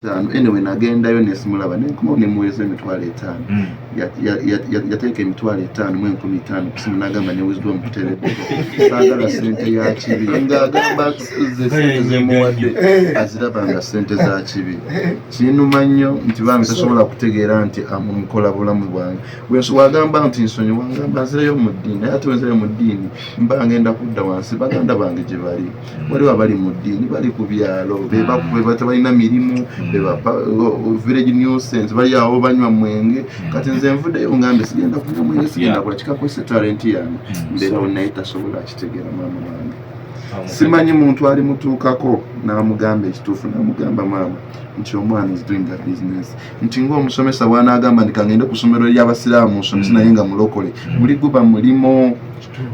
Anyway nagendayo nesimulaba nenkumo nemuweze emitwalo 5 yateeka emitwalo 5 mu 15 kusimu nagamba ne wisdom kuteredde saagala sente ya kibi ng'agamba sente zemuwadde aziraba nga sente za kibi kinuma nnyo nti bambi tasobola kutegeera nti amukola bulamu bwange wagamba nti nsonyi wangamba nzireyo mu ddiini naye ate wenzireyo mu ddiini mba ngenda kudda wansi baganda bange gye bali waliwo abali mu ddiini bali ku byalo tebalina mirimu village nuisance bali awo banywa mwenge kati nze nvuddeyo ngambe sigenda kunywa mwenge sigenda kola kikakwese talent yange mbeerawo naye tasobola akitegeera maama wange simanyi muntu ali mutuukako n'amugamba ekituufu n'amugamba maama nti omwana is doing a business nti ng'omusomesa bw'anaagamba nti kangende ku ssomero ly'abasiraamu musomesa naye nga mulokole buli guba mulimo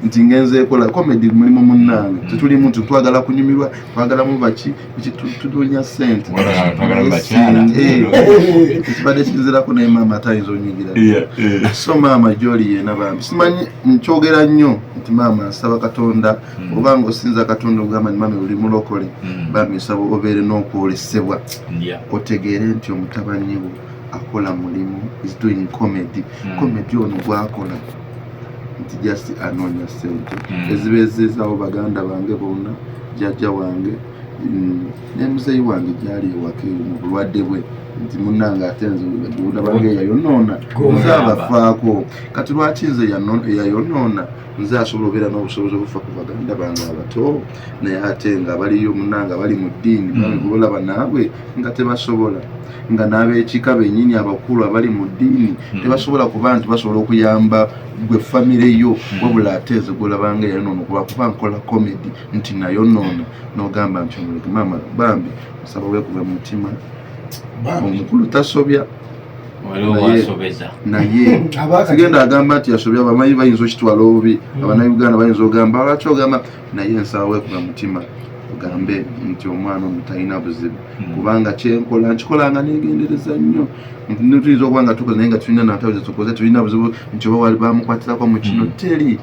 nti ngenze ekola comedy mulimo munnange tetulimu nti twagala kunyumirwa twagala mu baki tudunya sente ekibadde kizirako naye maama atayinza onyingira so maama gyoli yena bambi simanyi nkyogera nnyo nti maama nsaba katonda obanga osinza katonda ogamba ni maama oli mulokole bambi nsaba obeere n'okwolesebwa otegeere nti omutabani wo akola mulimu is doing comedy comedy ono gwakola nti just anoonya sente ezibeezezaawo baganda bange bonna jjajja wange ne muzeeyi wange gyali ewaka eyo mu bulwadde bwe nti munnange ate nze gunda bange yayonoona nze abafaako kati lwaki nze yayonoona nze asobola obeera n'obusobozi obufa ku baganda bange abato naye ate nga baliyo munnange abali mu ddiini baolaba naabwe nga tebasobola nga n'abeekika bennyini abakulu abali mu ddiini tebasobola kuba nti basobola okuyamba gwe famire yo wabula ate nze golabanga yayonoona kuba nkola comedy nti nayonoona n'ogamba nti omuleke maama bambi nsaba weekuba mu mutima omukulu tasobya naye sigenda agamba nti yasobya abamanyi bayinza okitwala obubi abannayuganda bayinza ogamba lwaki ogamba naye nsaba weekuba mutima ogambe nti omwana omutalina buzibu kubanga kyenkola nkikolanga negendereza nnyo tuyinza okuba nga tukoze naye nga tulina natawe zetukoze tulina buzibu nti oba wali bamukwatirako mu kino teri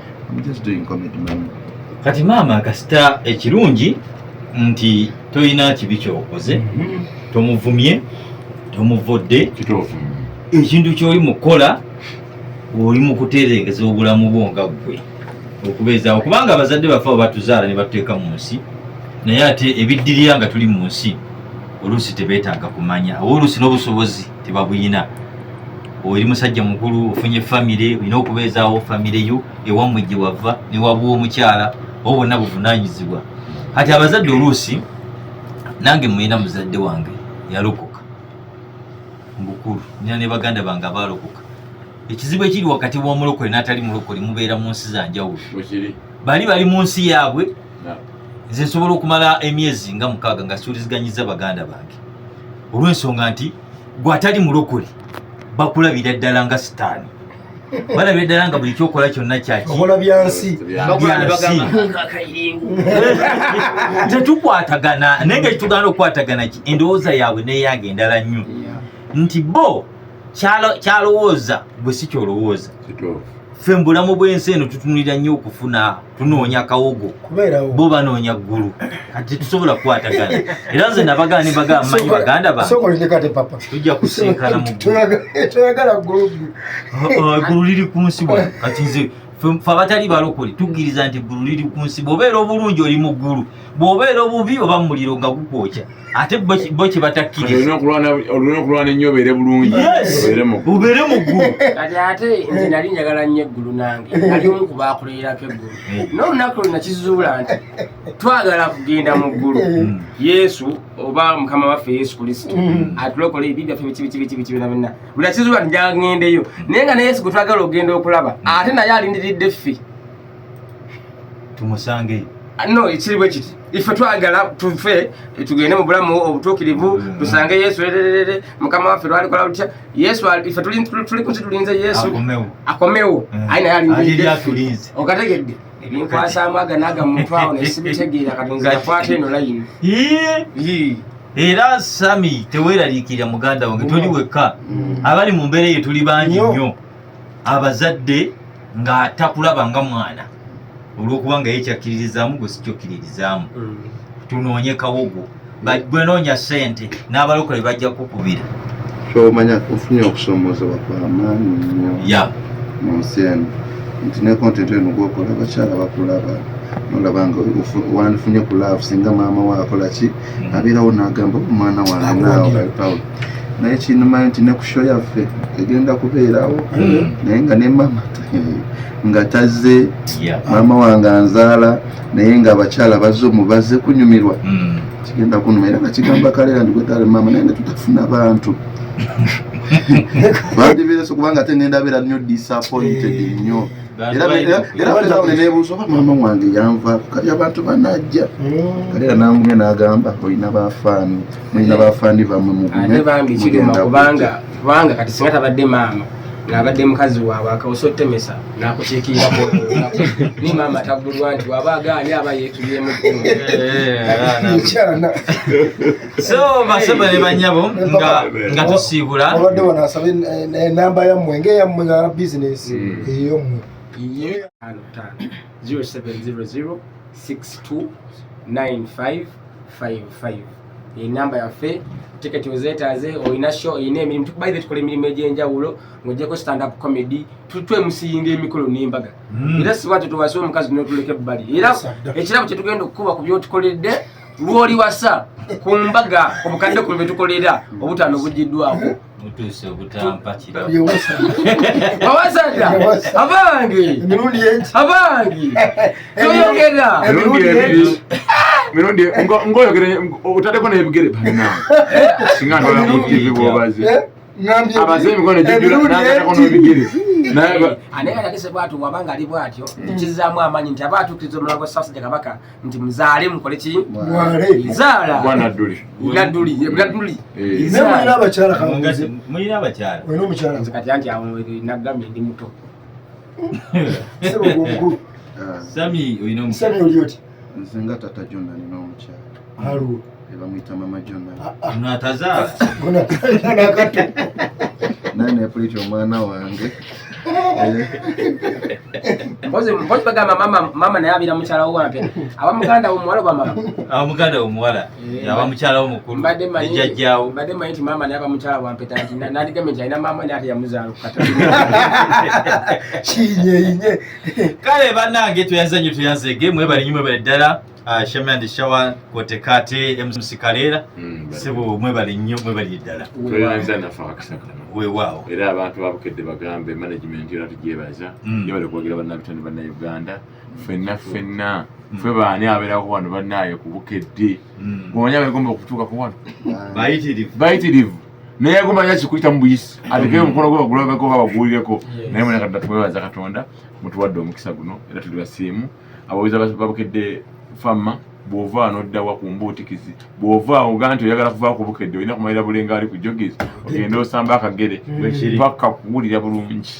just doing comedy mama kati maama kasita ekirungi nti toyina kibi kyokoze tomuvumye tomuvodde ekintu kyoli mukola oli mukutereengeza obulamu bwo nga ggwe okubeezaawo kubanga abazadde baffe abo batuzaala ne batuteeka mu nsi naye ate ebiddirira nga tuli mu nsi oluusi tebeetaaga kumanya oluusi n'obusobozi tebabuyina oli musajja mukulu ofunye famire olina okubeezaawo famire yo ewammwe gye wava ne wabuwa omukyala obo bonna buvunaanyizibwa kati abazadde oluusi nange mulina muzadde wange yalokoka mbukulu nina ne baganda bange abaalokoka ekizibu ekiri wakati w'omulokole n'atali mulokole mubeera mu nsi za njawulo bali mu nsi yaabwe nze nsobola okumala emyezi nga 6 nga siwuliziganyiza baganda bange olw'ensonga nti gwe atali mulokole bakulabira ddala nga sitaani balabira ddala nga buli kyokola kyonna kyakola byansi tetukwatagana naye nga kitugana okukwatagana ki endowooza yaabwe neyange endala nnyo nti bo kyalowooza bwe si kyolowooza ffe mu bulamu bw'ensi eno tutunulira nnyo okufuna tunoonya kawogo bo banoonya ggulu kati tusobola kukwatagana era nze nabagana nebagamba manyi baganda tujja kusinkana mu ggulu liri ku nsi bwa kati nze ffe abatali balokole tukkiriza nti eggulu liri ku nsi bw'obeera obulungi oli mu ggulu bw'obeera obubi oba mu muliro nga gukwokya ate bo kye batakkiriza olina okulwana ennyo obeere bulungi obeere mu ggulu kati ate nze nali njagala nnyo eggulu nange nali omu ku baakuleerako eggulu n'olunaku lwe nakizuula nti twagala kugenda mu ggulu yesu oba mukama waffe yesu kristo atulokole ebibi byaffe biki byonna buli nakizuula nti njagala ngendeyo naye nga ne yesu gwe twagala okugenda okulaba ate naye alindiridde ffe tumusangeyo no ekiri bwe kiti ife twagala tufe tugende mu bulamu obutuukirivu tusange yesu mukama waffe lwalikola lutya yesu ife tuli kunsi tulinze yesu akomewo ayi naye alindiridde okategedde ebinkwasaamu aganaaga muntu awo nesibitegeera katonzi akwata eno layini era sami teweeraliikirira muganda wange toli wekka abali mu mbeera eyo tuli bangi nnyo abazadde nga takulaba nga mwana olw'okuba nga ye kyakkiririzaamu gwe si kyokkiririzaamu tunoonye kawogo bwenoonya ssente n'abalokole bajja kukubira kyomanya ofunye okusomoozebwa kw'amaanyi nnyo mu nsi eno nti ne content eno gwokola abakyala bakulaba nolaba nga wandifunye ku laavu singa maama waakola ki abeerawo n'agamba omwana wange naawe Paulo naye kinumayo nti ne ku show yaffe egenda kubeerawo naye nga ne maama nga tazze maama wange anzaala naye nga abakyala bazze omubaze kunyumirwa kigenda kunuma era nga kigamba kaleera ndigwetale maama naye nga tutafuna bantu bandibireso kubanga ate ngenda beera nnyo disappointed nnyo era neneebuuza oba maama wange yanvaako kali abantu banajja kaleera nangumye n'agamba olina bafaani mulina bafaani bammwe mugumye kubanga kati singa tabadde maama ng'abadde mukazi waabwe akawusa otemesa n'akukiikirako ni maama taggulwa nti waba agaani aba yeetulyemu so basaba ne banyabo nga tusiibula abadde wanaasaba enamba yammwe ng'eyammwe nga bizinesi eyommwe 0700629555 enamba yaffe tiketi ozeetaaze olina show olina emirimu tukubaire tukola emirimu egy'enjawulo ng'ojjako stand up comedy twemusinga emikolo n'embaga era sibwatyo tubase omukazi n'otuleka ebbali era ekirabo kye tugenda okukuba ku byotukoledde lw'oli wasa ku mbaga obukadde ku bye tukolera obutaano buggiddwako mutuuse obutampakira awasada abange toyogera mirundi ngoyogere otadeko n'ebigere banna singa ntola ku TV bwobaze abaze emikono gijjula n'agatako n'ebigere anaye atakise bwatu wabanga ali bwatyo tukizaamu amaanyi nti aba atuukiriza omulango gwa Ssaabasajja Kabaka nti muzaale mukole ki zaala nadduli mulina abakyala mulina abakyala olina omukyala kati anti awo nagambye ndi muto sebo omukulu Sami olina omukyala Sami oli oti nze nga tata Jonna nina omukyala halo bamuyita mama Jonna natazaala nakato naye nepuliti omwana wange mpozi bagamba mama naye abeera mukyala wo wampe aba muganda wo muwala oba mama muganda wo muwala aba mukyala wo mukulu ejjajjaawo mbadde manyi nti mama naye aba mukyala wampeta nti nandigambe nti alina mama naye ate yamuzaala okukata kinyeinye kale bannange tuyanze tuyanzege mwebali nyumwe bali ddala Shami and Shawa Kotekate MC Kalera sebo mwebali nnyo mwebali ddala tweyanza nafa kisakala weewaawo era abantu babukedde bagambe management era tugyebaza yebale kwogera bannabitone banna Uganda fenna ffe baani abeerako wano bannaye ku bukedde omanya begomba okutuuka ku wano bayitirivu naye gomanya kikuyita mu buyisi atekere omukono gwe bagulabeko babagulireko naye mwena kadda twebaza Katonda mutuwadde omukisa guno era tuli basiimu abawiza babukedde fama bw'ova n'oddawa ku mbuutikizi bw'ova ogaa nti oyagala kuvaako ku bukedde olina kumalira bulenga ali ku jogizi ogende osamba akagere paka kuwulira bulungi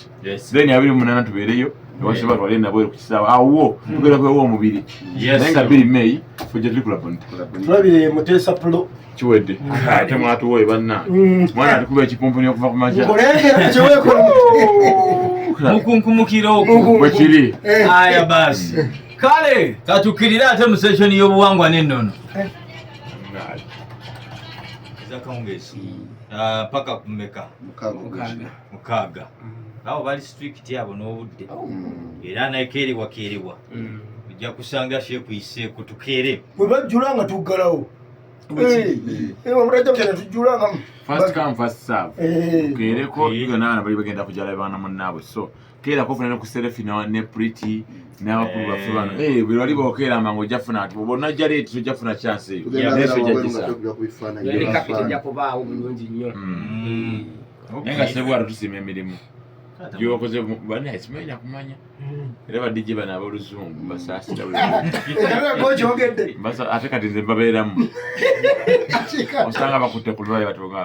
then 28 tubeereyo ewasiba twale nabwere ku kisaawe awo tugenda kwewa omubiri naye nga 2 May fujja tuli kulabonte tulabire Mutesa Pro kiwedde ate mwatuwoye banna mwana atikuba ekipumpuni okuva ku makya mukunkumukiro okwo bwekiri aya basi kale katukirira ate mu section y'obuwangwa n'ennono ezakawungezi paka kumeka mukaaga awo bali strict abo n'obudde era nakeerebwa ojja kusanga sheekuyise kutukeere bwe bajjula nga tuggalawo tujjulanga first come first serve keereko yona bali bagenda kujala baana munnaabwe so keera kofuna ne ku Serafina ne Pretty n'abakulu baffe bano bwe bali bokeera amangu ojjafuna ati bonna jjale eti tojjafuna chance eyo yali kapita ejja kubaawo bulungi nnyo naye nga sebwalo tusiima emirimu gyokoze banaye simanya kumanya era badijje bano ab'oluzungu basaasira ate kati nze mbabeeramu osanga bakutte ku lwale batoga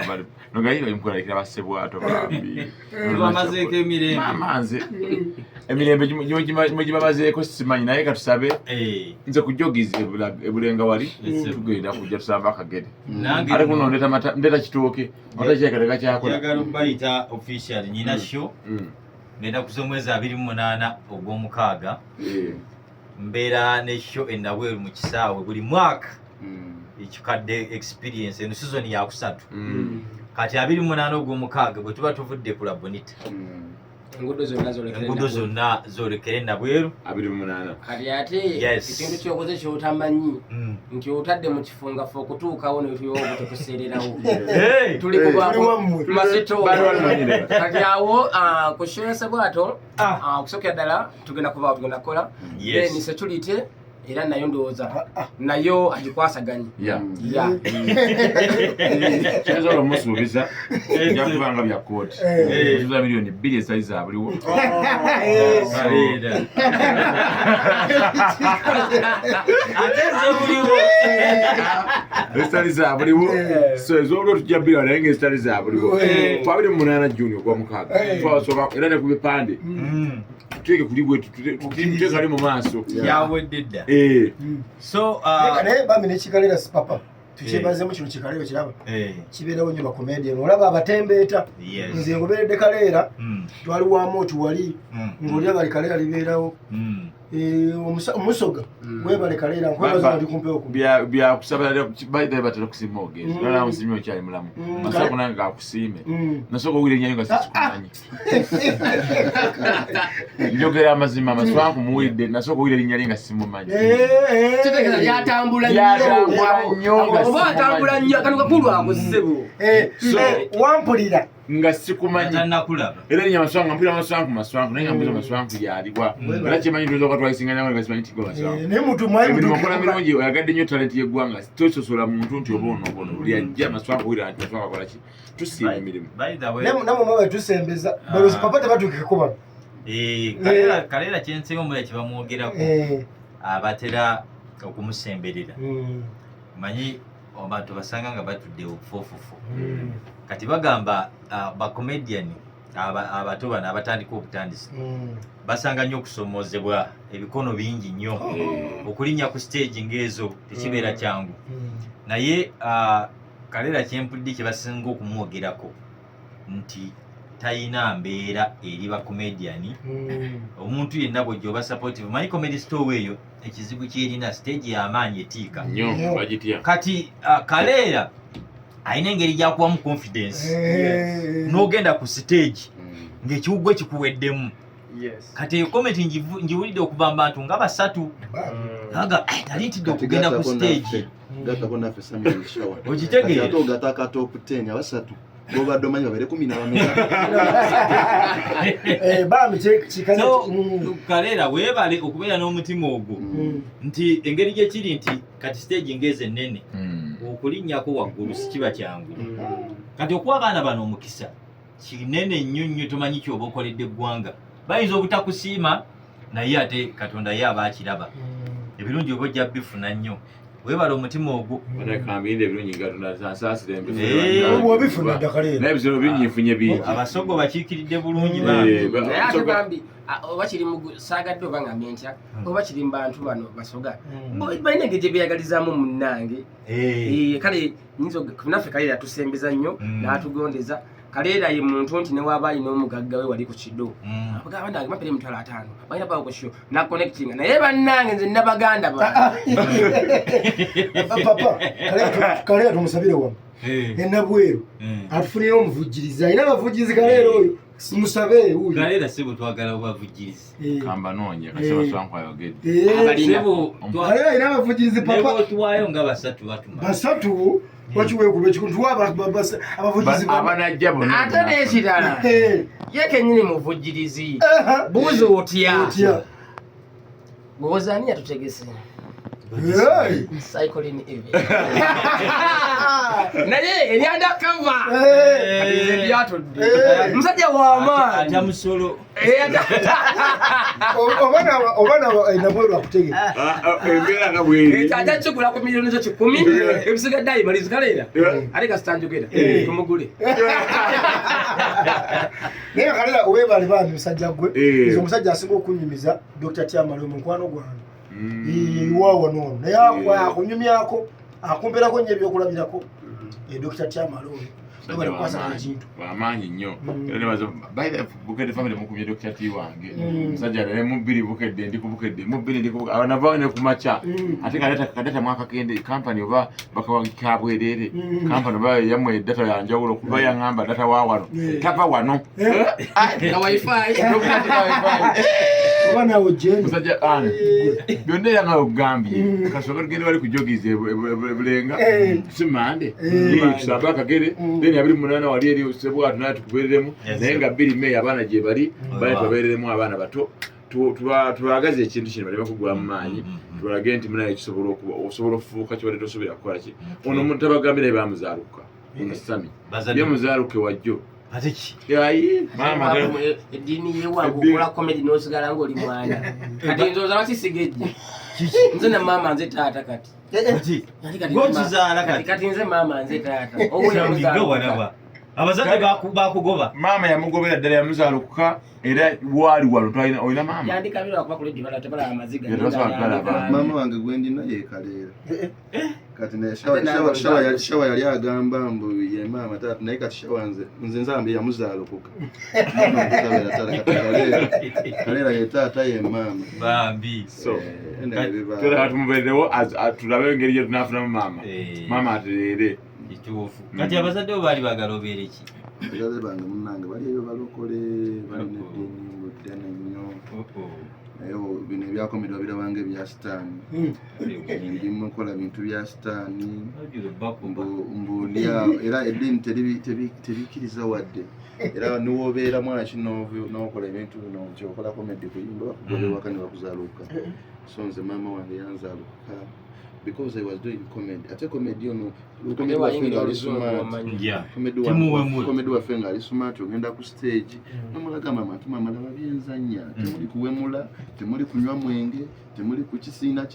nogayi bamukulalekera bassebwato bambi bamazeeko emirembe amanze emirembe mwegibabazeeko simanyi naye katusabe nze ku jogizi ebulenga wali tugenda kujja tusamba akagere ate kuno ndeeta kitooke otakyekateka kyakola njagala okubayita official nyina show ngenda kuza omwezi 28 ogw'omukaaga mbeera ne show enabweru mu kisaawe buli mwaka ekikadde experience eno season ya kusatu kati 28 ogw'omukaaga bwe tuba tuvudde ku Labonita enguudo zonna zolekere nabweru 28 kati ate ekintu kyokoze kyotamanyi nti otadde mu kifungaffe okutuukawo netuyobutetuseererawo tuli kumasito kati awo ku shoyesa bwato okusokera ddala tugenda kubaawo tugenda kukola then security era nayo ndowooza nayo agikwasaganye kyenza olwomusuubiza jakubanga bya kooti tuza miliyoni 2 ezitali za buliwo ezitali za buliwo so ez'olwo tujja bbiri naye ng'ezitali za buliwo 28 Juni ogw'omukaaga twasooka era ne ku bipande tuteeke kuli bwetu tuteeke ali mu maaso yawedde dda so naye bambi nekikalera sipapa tukyebazemu kino kikalero kiraba kibeerawo nnyo bakomedian olaba abatembeeta nze ngoberedde kaleera twali wamu otuwali ng'olya bali kaleera libeerawo omusoga webale kaleera nkwebaza ndi kumpewo byakusaba baidde batera kusiima ogenzi nala musimye okyali mulamu masako nange gakusiime nasooka owulira ennyayo nga sikikumanyi njogera amazima amaswanku muwulidde nasooka owulira erinnya lye nga simumanyi lyatambula nnyo oba atambula nnyo kano kakulu ako ssebo wampulira nga sikumanyi nakulaba era erinnya maswanku mpulira maswanku naye nga mbuza maswanku yalibwa era kyemanyi tuza okatwalisinganya nga simanyi tigo maswanku ne mutu mwayi emirimu okola mirungi oyagadde nnyo talenti y'eggwanga tososola muntu nti oba ono buli ajja maswanku owulira nti maswanku akola ki tusiima emirimu namwe mwabe tusembeza balozi papa tebatuukeko bano kaleera kyensinga omulala kyebamwogerako abatera okumusemberera manyi abantu basanga nga batudde obufofufu kati bagamba bakomediani abato bano abatandika obutandisi basanga nnyo okusomozebwa ebikono bingi nnyo okulinnya ku stage ng'ezo tekibeera kyangu naye kaleera kyempulidde kye basinga okumwogerako nti tayina mbeera eri bakomediani omuntu yenna bw'ojja oba supportive manyi comedy store eyo ekizibu kyerina stage y'amaanyi etiika nnyo bagitya kati kaleera alina engeri gyakuwamu confidence n'ogenda ku stage ng'ekiwuggwe kikuweddemu kati eyo komenti ngiwulidde okuva mu bantu nga basatu aga talintidde okugenda ku stage okitegeera ate ogataka top 10 abasatu bobadde omanyi babeere 14 kaleera weebale okubeera n'omutima ogwo nti engeri gyekiri nti kati stage ngeze ennene okulinnyako waggulu sikiba kyangu kati okuwa abaana bano omukisa kinene nnyo nnyo tomanyi kyoba okoledde eggwanga bayinza obutakusiima naye ate katonda ye aba akiraba ebirungi oba ojja bifuna nnyo webala omutima ogwo banakambinde ebirungi gatondasaasira wabifuna ddakaleera naye ebiziro bingi nfunye bingi abasogo bakiikiridde bulungi naye ate bambi oba kiri saagadde oba ngambye ntya oba kiri mu bantu bano basoga balina engeri gye beeyagalizaamu munnange kale naffe kaleera tusembeza nnyo n'atugondeza kaleera ye muntu nti newaaba alina omugagga we wali ku kido abagamba nange mapere emitwalo 5 balina bawo ku kyo nakonnectinga naye bannange nze nnabaganda ba papa kaleera tumusabire wamu enabweru atufunire omuvujjirizi alina abavujjirizi kaleera oyo musabe uyu kaleera sebo twagala obavujjirizi kamba noonya kasi baswanku ayogedde sebo kaleera alina abavujjirizi papa tuwaayo nga basatu wakiweekulu ekikuntu abavujjirizi abanajja bonna ate n'ekirala ye kennyini muvujjirizi buuza otya gwozaani yatutegese cycling event naye eryandakava eryatudde musajja w'amaanyi atamusolo oba nabweru akutege embeera nga bweri ajja kigula ku miliyoni zo 10 ebisigadde ayimalizi kaleera ate kasitanjogera tumugule naye kaleera oweebale bambi musajja gwe ezo omusajja asinga okunyumiza Dr. Tyamalo mukwano gwange iwawa nono naye akunyumyako akumperako nnyo ebyokulabirako Dr. Tyamalo wamaanyi nnyo era nebaza baira bukedde family mukumye Dr. T wange musajja ne mubiri bukedde ndi kubukedde mubiri ndi kubukedde abanava ne kumacha ate kadata mwaka kende company oba bakawagika bwerere company oba yamwe data yanjawulo kuba yangamba data wawano tapa wano na wifi Bana ojeni musajja ana byonna yanga ogambye kasoka tugende bali kujogize bulenga simande kusaba kagere then yabiri munana wali eri sebo atuna tukubereremu naye nga biri me abana gye bali tubabereremu abana bato tubagaze ekintu kino bali bakugula mu maanyi tubage nti munaye kisobola okufuuka kibadde tosobera kukola ki ono omuntu tabagambira bamuzaaluka omusami ye muzaaluke wajjo Atiki. Yayi mama edini yewangu kola comedy no sigala ngoli mwana. Kati nzoza basisigeje. Nze na mama nze tata kati. Gochizala kati. Kati nze mama nze tata. Owo yamuzaluka. Abazadde bakugova. Mama yamugobera ddala yamuzaluka era wali walo twalina oyina mama. Yandika biro akubakule dibala tabala amaziga. Mama wange gwendi naye kalera. Kati ne shawa yali agamba mbu ye mama tata naye kati shawa nze nzambe yamuzalukuka. Kalera ye tata ye mama. Bambi. So tera tumuberewo tulabe ngeri ye tunafuna mama. Mama aterere. Kituufu. Kati abazadde bali bagala obeere ki? Abazadde bange munnange bali eyo balokole bali n'eddiini muddene nnyo. Nayo bino ebyakomedwa birabange bya sitaani. Ndi mukola bintu bya sitaani. Mbulya era eddiini tebikkiriza wadde. Era niwobeera mwana kino n'okola ebintu bino kyokola komedi kuyimba bakugobewaka ne bakuzaaluka. So nze maama wange yanzaaluka. Because I was doing comedy. Ate comedy ono comedy wa fenga ali smart. Comedy wa fenga ali smart ogenda ku stage. Namulaga mama tuma mala babyenzanya. Temuli kuwemula, temuli kunywa mwenge, temuli ku kisina